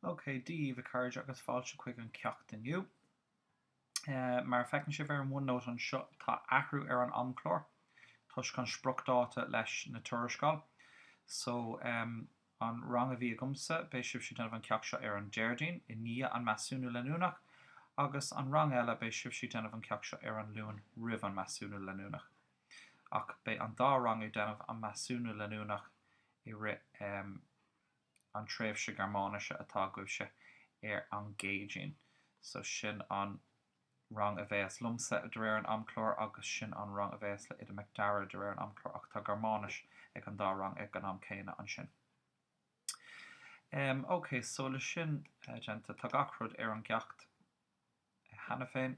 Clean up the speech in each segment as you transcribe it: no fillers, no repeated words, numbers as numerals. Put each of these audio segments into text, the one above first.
Okay, díomh cairde agus fáilte chuig an ceacht inniu. Mar fecinn sibh ar an bhfunnót an seo tá athrú ar an amchlór, tuis chun sprocdáta leis na tuairiscáil. So an rang a bhí agumsa, beidh sibh si denmh an ceacht seo ar an déirdín i níl an measúnú leúnach, agus an rang eile beidh sibh si denmh an ceacht seo ar an luan ribh an measúnú leúnach. Ach beidh an dá rang i denmh an measúnú leúnach I ri an tréimhse Gearmánaise atá goibhse ar an géidín. So sin an rang a bheith lumsa de réir an amchlór agus sin an rang a bheith le idir meachdara de réir an amchlór ach tá Gearmánis ag an dá rang ag an am céine an sin. Ok, so le sin genta tá gachrúd ar an ceacht hena féin.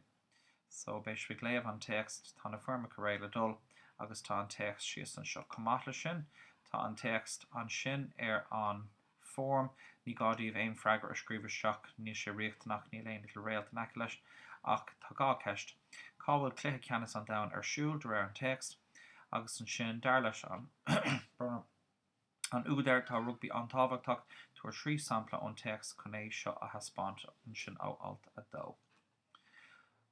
So beidh bhí léamh an text tá na forma go réile dul agus tá an text sios an seo comát le sin. Tá an text an sin ar an form ní gádaíomh aon freigar a scríomh seach ní sé riachtanach ní léon le réaltanach leis ach tá gá ceist. Cá bhfuil cluiche ceannas an domhan ar siúl de réir an text agus an sin dar leis an an údar tá rugbí an tábhachtach tuair trí sampla ón text chun é seo a haspáint an sin á alt a dó.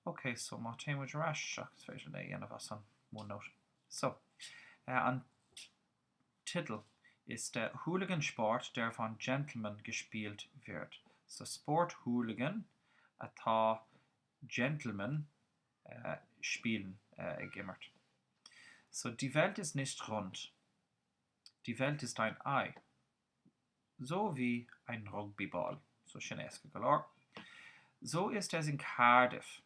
Ok, so má téimid arás seach féidir le dhéanamh as an OneNote. So, an Titel ist der Hooligan-Sport, der von Gentlemen gespielt wird. So Sport-Hooligan, atá Gentlemen spielen gimmert. So die Welt ist nicht rund. Die Welt ist ein Ei. So wie ein Rugbyball. So Chineske galore. So ist es in Cardiff,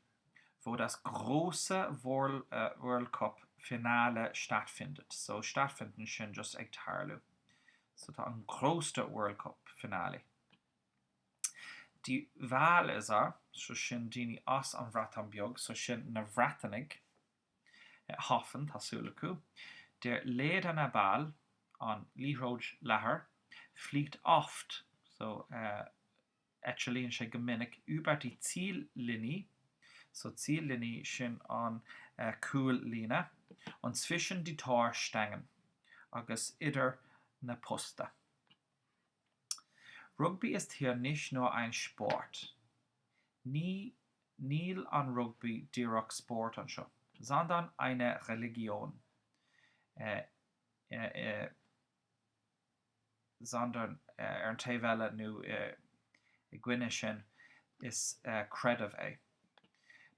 wo das große World Cup Finale stattfindet. So stattfinden sin just ag tarlú. So tá an große World Cup Finale. Die Wahl is so sin dini as an bhreatain beag, so sin na bhreatanig hoffen tásúla acu. Der lederne Ball an líróid lethar fliegt oft, so etchelíonn sé go minic über die Ziellinie, so Ziellinie sin an Cool-Linie, und zwischen die Torstangen, agus idir na Poste. Rugby ist hier nicht nur ein Sport. Níl an Rugby díreach Sport an seo, sondern eine Religion. Sondern an taobhile nó I gcuine sin is credibh é.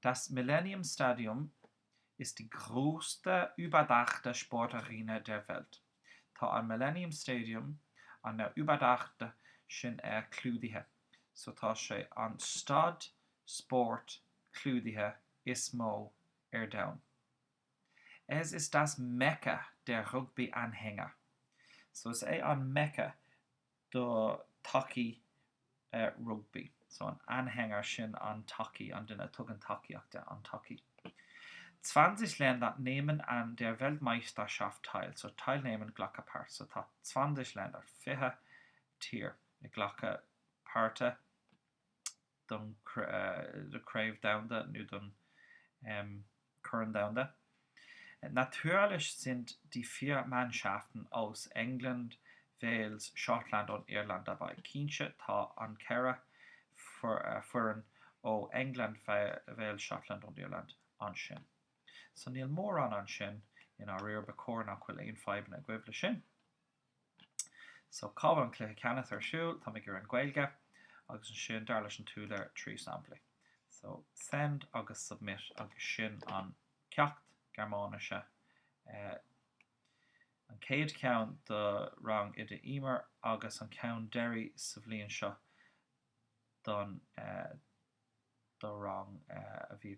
Das Millennium Stadium ist die größte überdachte Sportarena der Welt. Tá an Millennium Stadium an na überdachte sin clúdaithe. So tá sé an stad sport clúdaithe is mó domhan. Es ist das Mekka der Rugby-Anhänger. So is an Mekka do taí rugby. So an Anhänger sin an taí, an duine tugann taíachta an taí. 20 Länder nehmen an der Weltmeisterschaft teil. So teilnehmen gleich Part. So tá 20 Länder, 4 Tier, gleich Parte, don Crave Downde, nu don Current Downde. Natürlich sind die 4 Mannschaften aus England, Wales, Schottland und Irland dabei. Cínse tá an ceithre fuireann ó England, Wales, Schottland und Irland an sin. So níl mór an sin in á riir ba cór nach bhfuil aon fadhbanna a gcuimh le sin. So cábh an cluiche ceannas ar siúl, tá gur an Gaeilge, agus an sin dar leis an túla trí sampla. So send agus submit agus sin an ceacht Gearmánaise. An céad ceann do rang I de ímar agus an ceann deirí sa bhliain seo don do rang a bhí